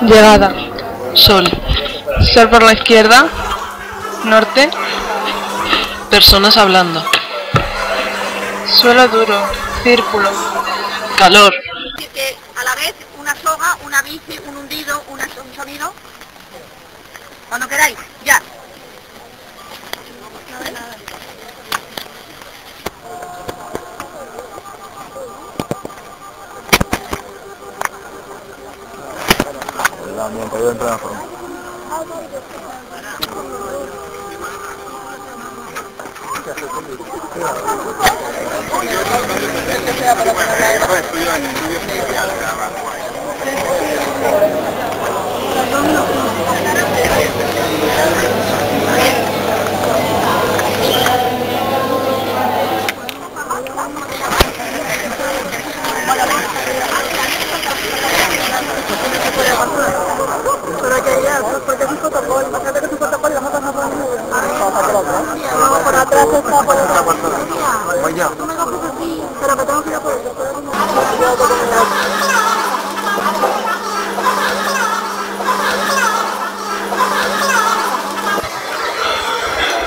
Llegada. Sol. Sol por la izquierda. Norte. Personas hablando. Suelo duro. Círculo. Calor. A la vez una soga, una bici, un hundido, un sonido. Cuando queráis, ya. No ve nada.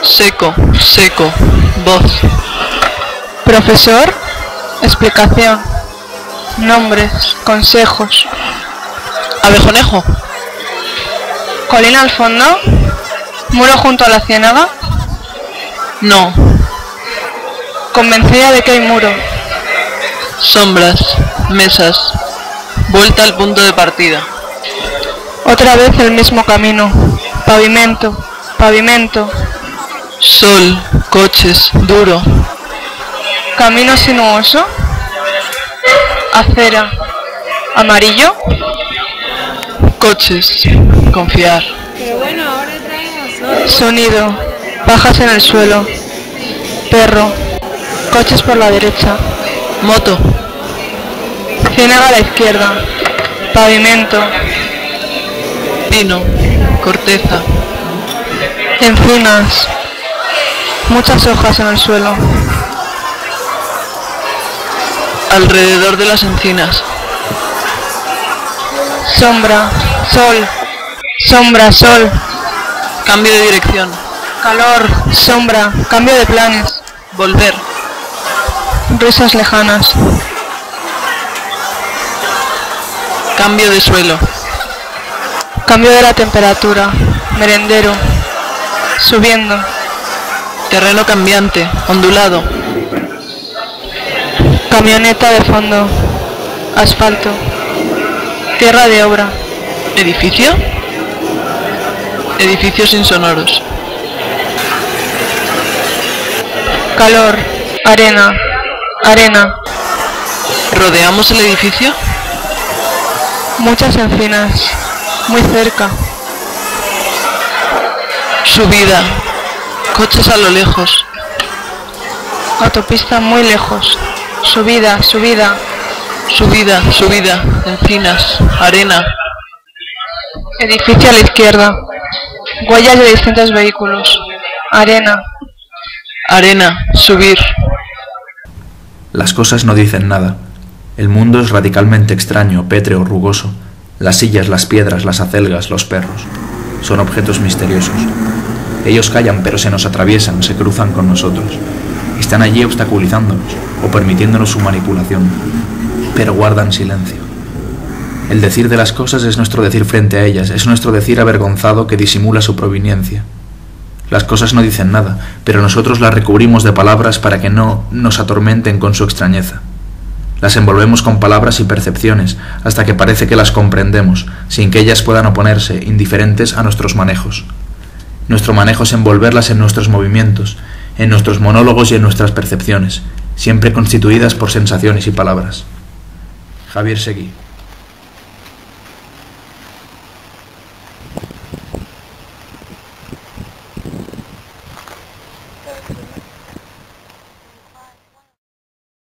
Seco, seco. Voz. Profesor. Explicación. Nombres. Consejos. Abejonejo. Colina al fondo. Muro junto a la ciénaga. No. Convencida de que hay muro. Sombras. Mesas. Vuelta al punto de partida. Otra vez el mismo camino. Pavimento. Pavimento. Sol. Coches. Duro. Camino sinuoso. Acera. Amarillo. Coches. Confiar. Sonido. Pajas en el suelo. Perro. Coches por la derecha. Moto. Ciénaga a la izquierda. Pavimento. Pino. Corteza. Encinas. Muchas hojas en el suelo. Alrededor de las encinas. Sombra. Sol. Sombra. Sol. Cambio de dirección. Calor. Sombra. Cambio de planes. Volver. Risas lejanas. Cambio de suelo. Cambio de la temperatura. Merendero. Subiendo. Terreno cambiante. Ondulado. Camioneta de fondo. Asfalto. Tierra de obra. ¿Edificio? Edificios insonoros. Calor. Arena. Arena. ¿Rodeamos el edificio? Muchas encinas. Muy cerca. Subida. Coches a lo lejos. Autopista muy lejos. Subida. Subida. Subida, subida. Encinas. Arena. Edificio a la izquierda. Huellas de distintos vehículos. Arena. Arena. Subir. Las cosas no dicen nada. El mundo es radicalmente extraño, pétreo, rugoso. Las sillas, las piedras, las acelgas, los perros. Son objetos misteriosos. Ellos callan, pero se nos atraviesan, se cruzan con nosotros. Están allí obstaculizándonos o permitiéndonos su manipulación, pero guardan silencio. El decir de las cosas es nuestro decir frente a ellas, es nuestro decir avergonzado que disimula su proveniencia. Las cosas no dicen nada, pero nosotros las recubrimos de palabras para que no nos atormenten con su extrañeza. Las envolvemos con palabras y percepciones hasta que parece que las comprendemos, sin que ellas puedan oponerse, indiferentes a nuestros manejos. Nuestro manejo es envolverlas en nuestros movimientos, en nuestros monólogos y en nuestras percepciones, siempre constituidas por sensaciones y palabras. Javier Seguí.